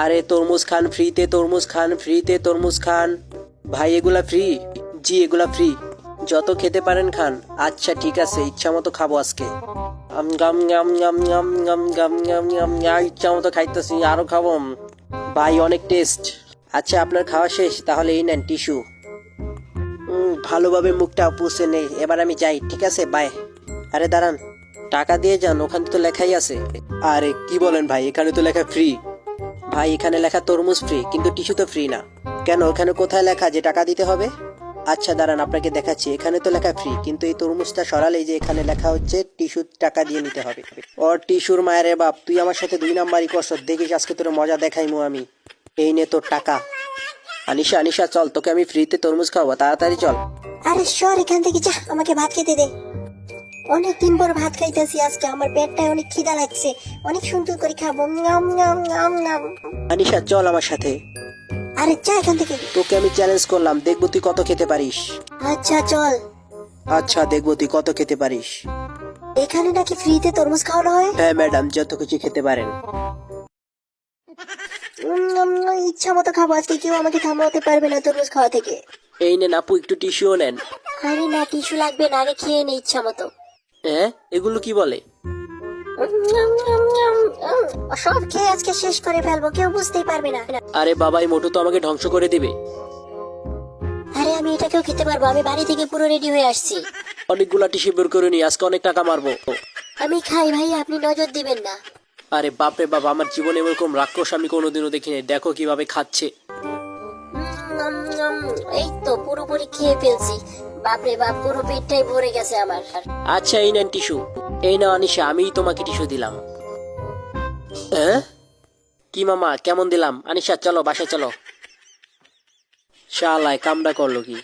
আরে তরমুজ খান ফ্রিতে, তরমুজ খান ফ্রিতে, তরমুজ খান। ভাই এগুলা ফ্রি? জি এগুলা ফ্রি, যত খেতে পারেন খান। আচ্ছা ঠিক আছে, ইচ্ছা মতো খাবো আজকে। গাম গাম গাম গাম গাম গাম গাম গাম, ইচ্ছা মতো খাইতেছি, আরো খাবো। ভাই অনেক টেস্ট। আচ্ছা আপনার খাওয়া শেষ, তাহলে এই নেন টিস্যু। ভালোভাবে মুখটা পুষে নেই, এবার আমি যাই, ঠিক আছে বাই। আরে দাঁড়ান, টাকা দিয়ে যান, ওখানে তো লেখাই আছে। আরে কি বলেন ভাই, এখানে তো লেখা ফ্রি। ভাই এখানে লেখা তরমুজ ফ্রি, কিন্তু টিস্যু তো ফ্রি না। কেন, ওখানে কোথায় লেখা যে টাকা দিতে হবে? আচ্ছা দাঁড়ান আপনাকে দেখাচ্ছি, এখানে তো লেখা ফ্রি, কিন্তু এই তরমুজটা সরালেই যে এখানে লেখা হচ্ছে টিস্যু টাকা দিয়ে নিতে হবে। ওর টিস্যুর মায়ের বাপ, তুই আমার সাথে 2 নাম্বারই করছ, দেখিস আজকে তোর মজা দেখাইমু আমি। এই নে তোর টাকা। আনিশা আনিশা চল, তোকে আমি ফ্রিতে তরমুজ খাওয়াবো, তাড়াতাড়ি চল। আরে সর এখান থেকে, যা, আমাকে ভাত খেতে দে। অনেক দিন পর ভাত খাইতেছি আজকে, আমার পেটটায় অনেক খিদা লাগছে, অনেক সুন্দর করে খাবো। নাম নাম নাম নাম। আনিশা চল আমার সাথে। আরে যা এখান থেকে। তোকে আমি চ্যালেঞ্জ করলাম, দেখবো তুই কত খেতে পারিস। আচ্ছা চল। আচ্ছা দেখবো তুই কত খেতে পারিস। এখানে নাকি ফ্রিতে তরমুজ খাওয়ানো হয়? হ্যাঁ ম্যাডাম, যত কিছু খেতে পারেন। ইচ্ছা মতো খাবো আজকে, কেউ আমাকে থামাতে পারবে না তরমুজ খাওয়া থেকে। এই নেন আপু, একটু টিস্যুও নেন। আরে না, টিস্যু লাগবে না, আগে খেয়ে নে ইচ্ছা মতো। হ্যাঁ এগুলো কি বলে? সব খেয়ে আজকে শেষ করে ফেলবো, কেউ বুঝতেই পারবে না। আরে বাবা, এই মোটু তো আমাকে ধ্বংস করে দিবে। আরে আমি এটাকেও খেতে পারবো, আমি বাড়ি থেকে পুরো রেডি হয়ে আসছি। অনেকগুলা টিস্যু বের করে নি, আজকে অনেক টাকা মারবো। আমি খাই ভাই, আপনি নজর দিবেন না। আরে বাপরে বাবা, আমার জীবনে এরকম রাক্ষস আমি কোনোদিনও দেখিনি, দেখো কিভাবে খাচ্ছে। এই তো পুরোপুরি খেয়ে ফেলছি, বাপরে বাপ, পুরো পেটটাই ভরে গেছে আমার। আচ্ছা এই নেন টিস্যু। এই নাও আনিশা, আমিই তোমাকে টিস্যু দিলাম। হ্যাঁ কি মামা, কেমন দিলাম? আনিশা চলো বাসায় চলো। শালায় কামড়া করলো কি?